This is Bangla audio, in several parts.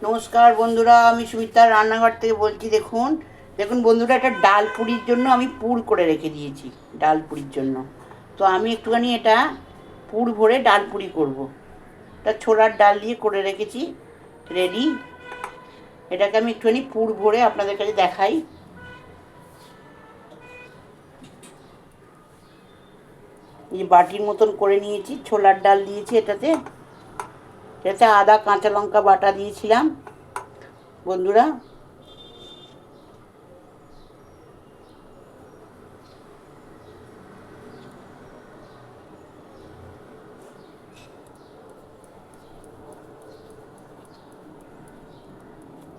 নমস্কার বন্ধুরা, আমি সুমিতার রান্নাঘর থেকে বলছি। দেখুন দেখুন বন্ধুরা, একটা ডাল পুরির জন্য আমি পুর করে রেখে দিয়েছি। ডাল পুরির জন্য তো আমি একটুখানি এটা পুর ভরে ডাল পুরি করব। এটা ছোলার ডাল দিয়ে করে রেখেছি, রেডি। এটাকে আমি একটুখানি পুর ভরে আপনাদের কাছে দেখাই। এই বাটির মতন করে নিয়েছি, ছোলার ডাল দিয়েছি এটাতে। এটাতে আদা কাঁচা লঙ্কা বাটা দিয়েছিলাম বন্ধুরা।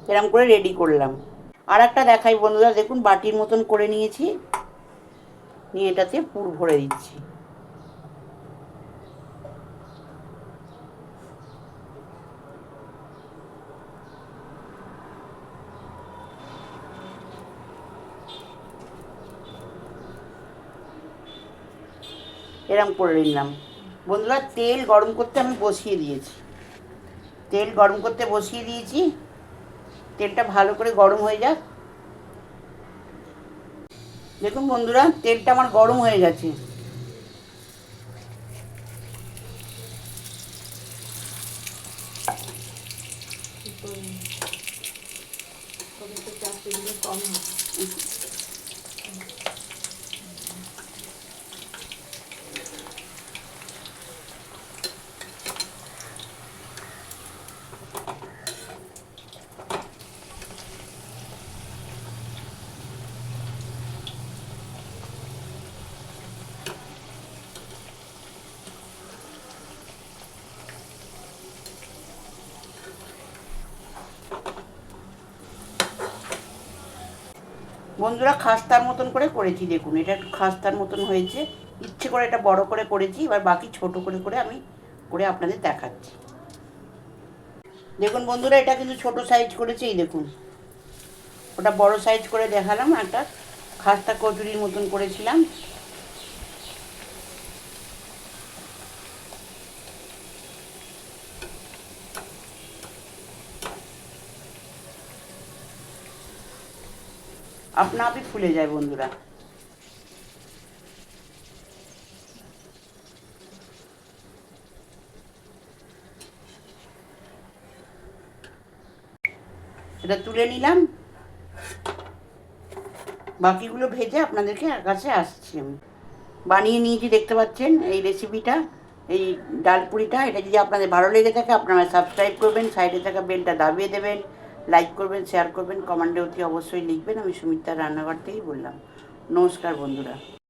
এরকম করে রেডি করলাম। আর একটা দেখাই বন্ধুরা, দেখুন বাটির মতন করে নিয়েছি, নিয়ে এটাতে পুর ভরে দিচ্ছি। এরকম করে নিলাম বন্ধুরা। তেল গরম করতে আমি বসিয়ে দিয়েছি, তেল গরম করতে বসিয়ে দিয়েছি। তেলটা ভালো করে গরম হয়ে যাক। দেখুন বন্ধুরা, তেলটা আমার গরম হয়ে গেছে। বন্ধুরা, খাস্তার মতন করে করেছি। দেখুন এটা একটু খাস্তার মতন হয়েছে, ইচ্ছে করে এটা বড় করে করেছি। এবার বাকি ছোট করে করে আমি করে আপনাদের দেখাচ্ছি। দেখুন বন্ধুরা, এটা কিন্তু ছোট সাইজ করেছি। এই দেখুন, ওটা বড় সাইজ করে দেখালাম। একটা খাস্তা কচুরির মতন করেছিলাম। আপনা আপই ফুলে যায় বন্ধুরা। এটা তুলে নিলাম, বাকিগুলো ভেজে আপনাদেরকে কাছে আসছি। আমি বানিয়ে নিয়েছি, দেখতে পাচ্ছেন এই রেসিপিটা, এই ডাল পুরিটা। এটা যদি আপনাদের ভালো লেগে থাকে আপনারা সাবস্ক্রাইব করবেন, সাইডে থাকা বেলটা দাবিয়ে দেবেন, লাইক করবেন, শেয়ার করবেন, কমেন্টে অতি অবশ্যই লিখবেন। আমি সুমিতার রান্নাঘর থেকেই বললাম। নমস্কার বন্ধুরা।